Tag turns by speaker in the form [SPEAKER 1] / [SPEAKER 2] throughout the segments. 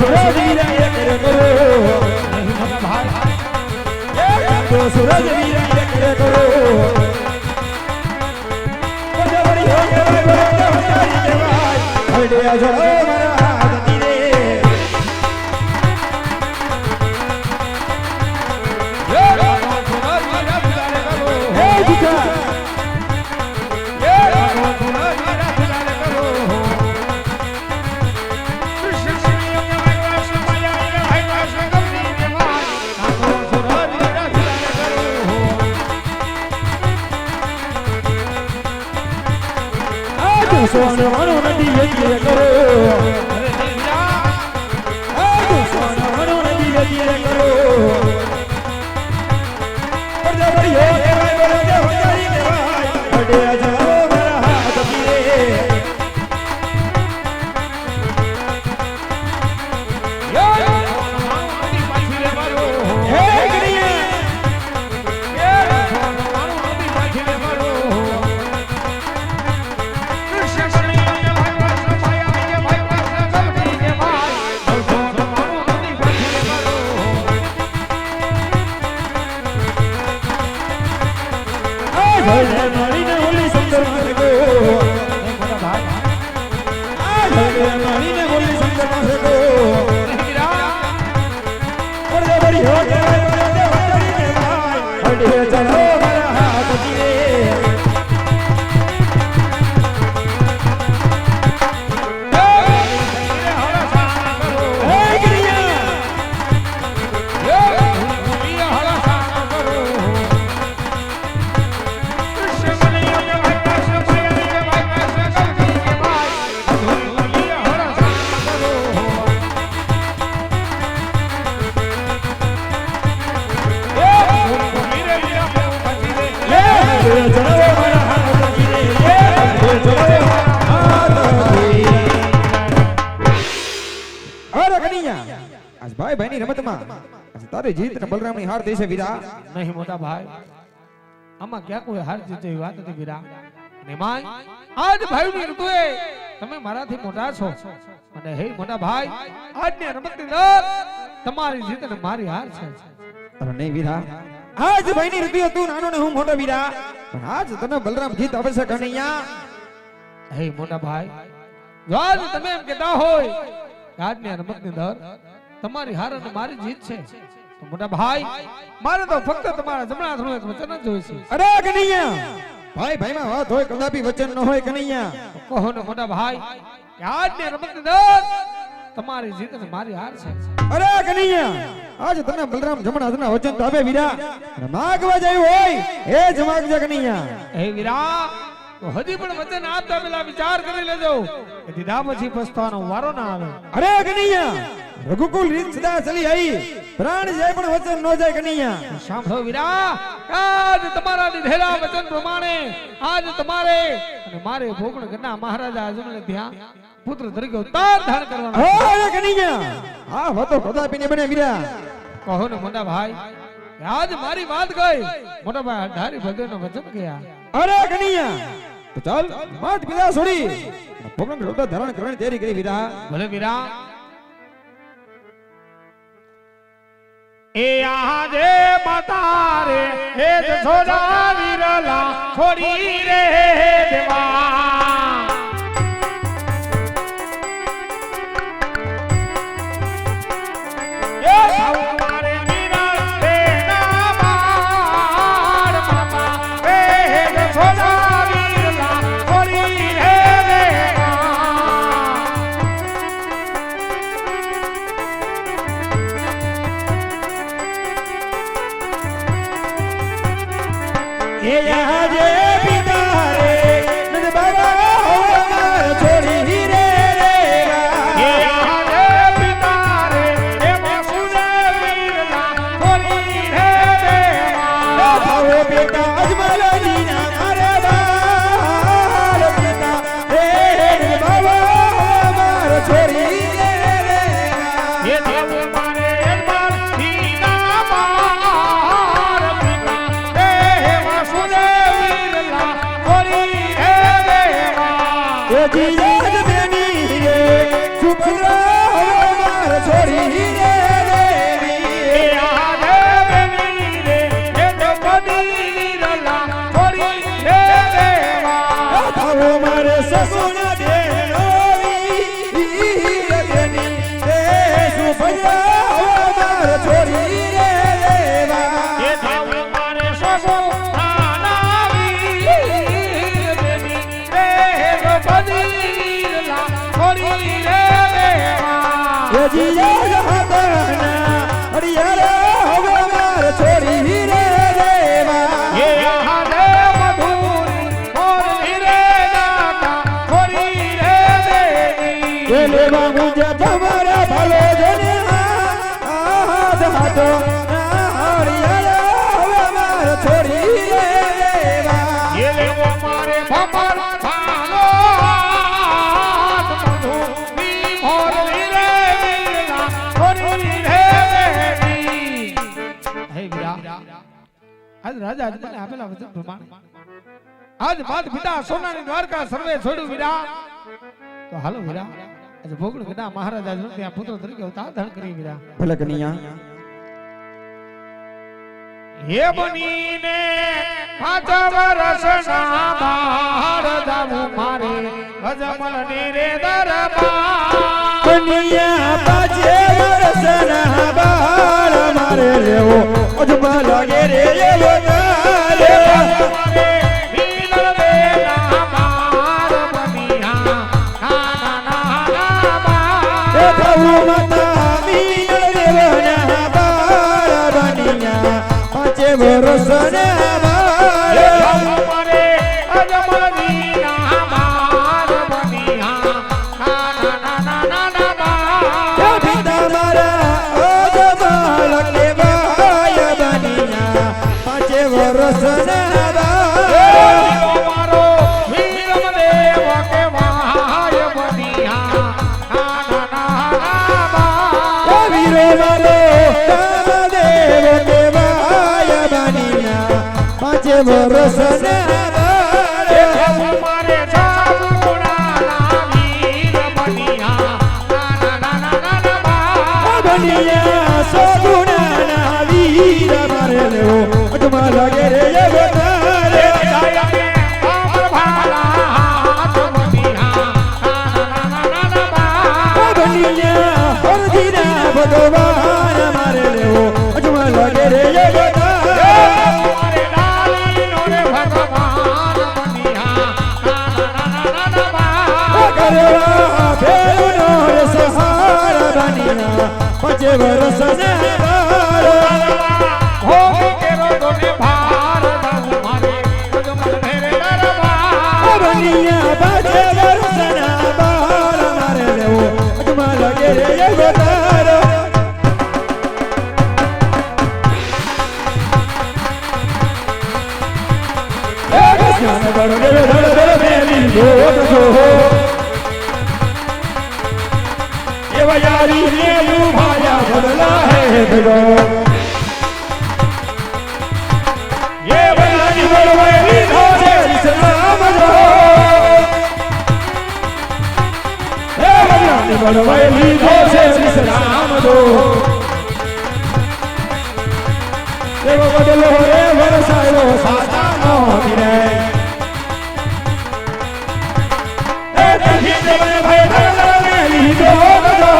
[SPEAKER 1] सूरज वीरा एक करो नहीं मोटा भाई तो सूरज वीरा एक करो बड़े बड़ी हो गए बड़े हजारी के भाई हटे जड़ो मारा हाथ तीरे ये सूरज वीरा फिलाले करो हे जिका ये सूरज वीरा फिलाले करो सोने वालों नदी ये करो अरे दिया आज सोने वालों नदी ये करो और जब बड़ी हो गए भाई बड़े हो जाई के भाई बड़े जाओ मेरा हाथ पीरे यो नदी पाछले मारो हे गड़िया ये सोने वालों नदी पाछले मारो मारीने बोली सुंदर मारे को मोटा भाई आज मारीने बोली सुंदर मारे को हीरा और जब बड़ी हो गए बड़े हजारी के भाई हटे चलो मेरा हाथ तीरे भाई भाई रमत में तारे जीत ने बलराम ની હાર દેશે વીરા
[SPEAKER 2] નહીં મોટા ભાઈ આમાં ક્યાં કોઈ હાર જીત જેવી વાત નથી વીરા અને માય આજ ભાઈની ઋતુએ તમે મારાથી મોટા છો અને હે મોટા ભાઈ આજની રમતની અંદર તમારી જીત અને મારી હાર છે
[SPEAKER 1] અરે નહીં વીરા આજ ભાઈની ઋતુએ તું નાનો ને હું મોટો વીરા પણ આજ તને બલરામ જીત આવશે કનૈયા
[SPEAKER 2] હે મોટા ભાઈ જો આજ તમે એમ કહેતા હોય આજની રમતની અંદર તમારી હાર અને મારી જીત છે તો મોટા ભાઈ મારે તો ફક્ત તમારા જમણા હાથનું એક વચન જ જોઈએ છે
[SPEAKER 1] અરે કનૈયા ભાઈ ભાઈ માં વાત હોય કદાપી વચન ન હોય કનૈયા
[SPEAKER 2] કહો ને મોટા ભાઈ કે આજની રમતની અંદર તમારી જીત અને મારી હાર છે
[SPEAKER 1] અરે કનૈયા આજ તને બલરામ જમણા હાથના વચન તો આપે વીરા અને માગવા જાય હોય એ જ માગજે કનૈયા
[SPEAKER 2] હે વીરા તો હજી પણ વચન આપતા પહેલા વિચાર કરી લેજો કે દીધા પછી પસ્તાવાનો વારો ના આવે
[SPEAKER 1] અરે કનૈયા રઘુકુલ રીત સદા ચલી આવી પ્રાણ જાય પણ વચન ન જાય કનૈયા
[SPEAKER 2] સાંભળો વીરા આજ તમારા દીધેલા વચન પ્રમાણે આજ તમારે અને મારે ભોગણ ઘરના મહારાજા આજમને ત્યાં પુત્ર તરીકે અવતાર ધારણ કરવાનો
[SPEAKER 1] અરે કનૈયા આ વાતો કદાપી ને બને વીરા
[SPEAKER 2] કહો ને મોટા ભાઈ આજ મારી વાત ગઈ મોટા ભાઈ ધારી ભગવાનનો વચન ગયા
[SPEAKER 1] અરે કનૈયા તો ચાલ માત પિતા છોડી ભોગણ અવતાર ધારણ કરવાની તૈયારી કરી વીરા
[SPEAKER 2] ભલે વીરા ए आजे बतारे हे छोड़ा विरला छोड़ी रे देवा ए हमारे मीरा रे नामार मामा हे छोड़ा विरला छोड़ी रे देवा
[SPEAKER 1] ये आजे पिता रे नंद बाबा हो मार छोड़ी रे रे
[SPEAKER 2] ये आजे पिता रे हे वासुदेव वीरला छोड़ी रे देवा
[SPEAKER 1] भावे बेटा अजमल दीना अरे बाल पिता रे नंद बाबा हो मार छोड़ी रे रे
[SPEAKER 2] ये देव मारे अजमल दीना मार पिता हे वासुदेव वीरला छोड़ी रे देवा
[SPEAKER 1] ये जी याद बेनी रे सुभद्रा हो मार જીયા હાથના હરિયારા હવે માર છોડી રે દેવા
[SPEAKER 2] એ હાડે મધુરી મોરલી રે નાતા છોડી રે દેવી
[SPEAKER 1] એ લેવા મુજે તમારા ભલો જને હાથ હાથો હરિયારા હવે માર છોડી રે દેવા
[SPEAKER 2] એ લેવો મારે ભમર ભાલો મધુરી મોરલી રે નાતા છોડી રે દેવી હે વીરા આજ રાજા આજ મને આપેલા વચન પ્રમાણે આજ માત પિતા સોનાની દ્વારકા સર્વે છોડ્યું વીરા તો હાલો વીરા આજે ભોગડ ગડા મહારાજા નું ત્યાં પુત્ર તરીકે અવતાર ધારણ કરી વીરા
[SPEAKER 1] ભલે કનૈયા
[SPEAKER 2] હે બનીને 5 વર્ષના બાળ જાવું મારે ગજમલ ને રે દરબાર
[SPEAKER 1] કનૈયા 5 વર્ષના બાળ મારે લેવો અજમા લાગે રે એવો કાલે
[SPEAKER 2] મારે વીર દેના માર બનિયા ના ના ના બા
[SPEAKER 1] એ થવું માતા વીર દેવના બાળ બનિયા 5 વર્ષના બાળ
[SPEAKER 2] મારે અજમલી ના માર બનિયા ના ના ના ના બા
[SPEAKER 1] પિતા મારા અજમલ કેવાય બનિયા 5 વર્ષના બાળ
[SPEAKER 2] મારો વીરમ દેવ કે વાય બનિયા ના ના ના બા
[SPEAKER 1] વીરો મારો દેવ કેવાય બનિયા 5 વર્ષના બાળ
[SPEAKER 2] મારે સાબુના વીર બનિયા ના ના ના ના બા
[SPEAKER 1] બનિયા સગુણાના વીર મારે લેવો અજમા લાગે રે એવો કાલે બનિયા હરદીના ભગવાન મારે લેવો અજમા લાગે રે એવો કાલે કરવા ભેરનો રે સહારા બનિયા 5 વર્ષના બાળ બનિયા 5 વર્ષના બાળ મારે લેવો અજમા લાગે રે એવો તારો કૃષ્ણ બળ ધડ મેલી જોડજો એવા યારી ને ભાયા બદલા હે ભગો એ બલાની વળવાયેલી નો છે વિશ્રામ જો એ બલાની વળવાયેલી નો છે વિશ્રામ જો એવો બદલો રે વરસાયો સાદા નો રે એ દેખી દેવે ભાઈ ધરલા મેલી જોડજો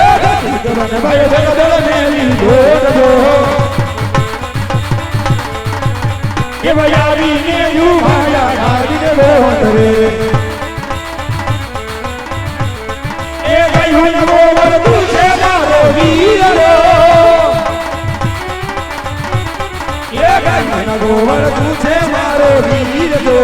[SPEAKER 1] એ દેખી દેવે ભાઈ ધરલા મેલી જોડજો એ ભયારી ને યુ ભાયા ડારી ને બોત રે એ ગયું ને બોવર તું છે મારો વીર રો એ ગયું ને બોવર તું છે મારો વીર રો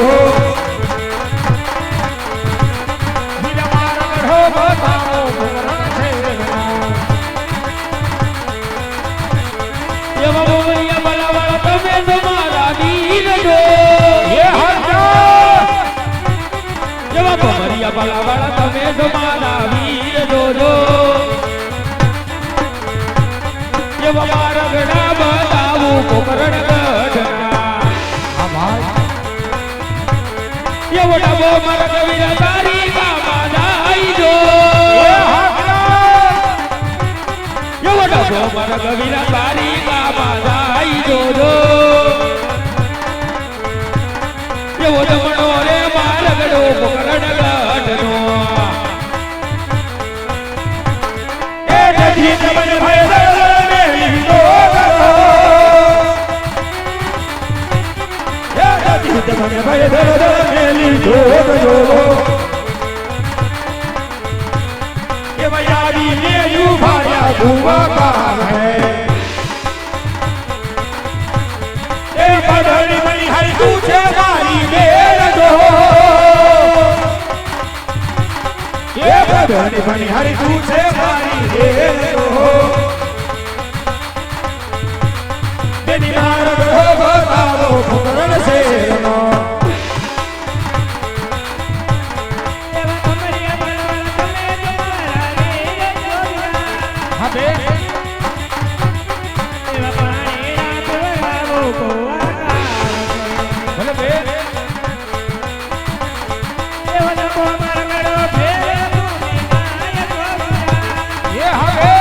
[SPEAKER 2] બલાવાળા તમે તમારા વીર જોજો એવા મારા ગણા બતાવું કોકરણ ગઢના આ ભાઈ એવો ડબો મારા કવિરા તારી બાબા દાઈ જો એવો ડબો મારા કવિરા તારી બાબા દાઈ જોજો એવો જમણો રે મારગડો કોકરણ ગઢનો
[SPEAKER 1] એ જજી તમન ભાઈ ધરલા મેલી જોડજો એ જજી તમન ભાઈ ધરલા મેલી જોડજો ભણી ભણી હારી તું છે મારી દેતો તેની માર્ગ બતાવો ફુકરણ શેરનો
[SPEAKER 2] હા બે ભલે બે એ હા બે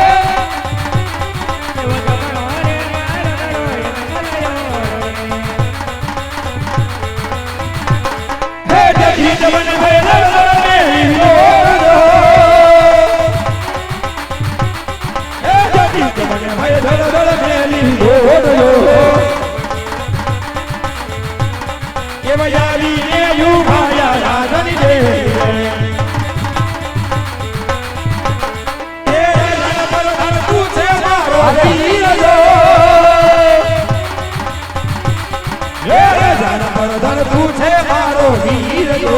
[SPEAKER 1] તું છે મારો વીર જો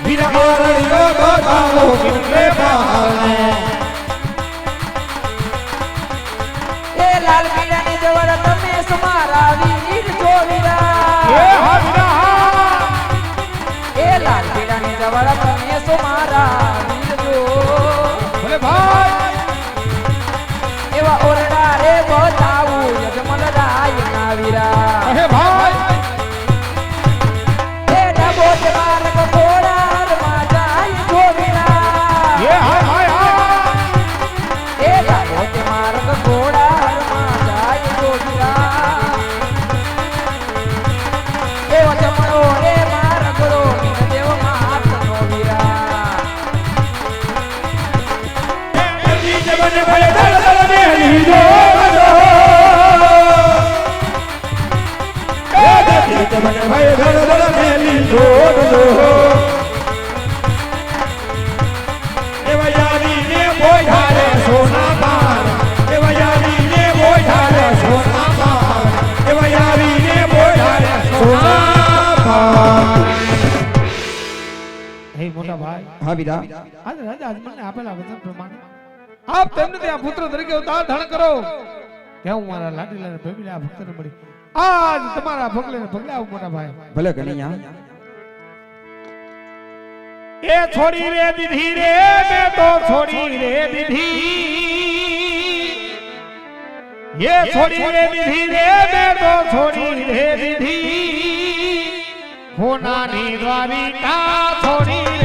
[SPEAKER 1] વીર મારણિયો બતાવો કિંમતે પાને
[SPEAKER 3] એ લાલ પીળાની જવળ તમે સુમારા વીર જો વીરા
[SPEAKER 2] એ હા વીરા
[SPEAKER 3] એ લાલ પીળાની જવળ તમે સુમારા વીર જો
[SPEAKER 2] ભલે ભાઈ
[SPEAKER 3] એવા ઓરડા રે બતાવું યજમલ રાય ના વીરા
[SPEAKER 2] અહે ભાઈ
[SPEAKER 3] એ ડબો તે માર્ગ ઘોડાર માં જાય જો વીરા
[SPEAKER 2] એ હાય હાય હા
[SPEAKER 3] એ ડબો તે માર્ગ ઘોડાર માં જાય જો વીરા એ વજમણો રે માર્ગડો દેવ માતનો વીરા
[SPEAKER 1] બને ભલે દળ દળ મેલી જો બને ભલે દળ દળ મેલી જો એવા યાદીને બોધારે સોના પાર એવા યાદીને બોધારે સોના પાર એવા યાદીને બોધારે સોના પાર
[SPEAKER 2] હે મોટા ભાઈ
[SPEAKER 1] હા વીરા
[SPEAKER 2] આજ રાજા આજમને આપેલા વચન પ્રમાણે આપ તેમને ત્યાં પુત્ર તરીકે અવતાર ધારણ કરો કે હું મારા લાડીલાને ભેગીને આ ભક્તને મળી આજ તમારા ભગલે આવું મોટા ભાઈ
[SPEAKER 1] ભલે કનૈયા
[SPEAKER 2] એ છોડી રે દીધી રે મેં તો છોડી રે દીધી એ છોડી રે દીધી રે મેં તો છોડી રે દીધી હોનાની દ્વારિકા છોડી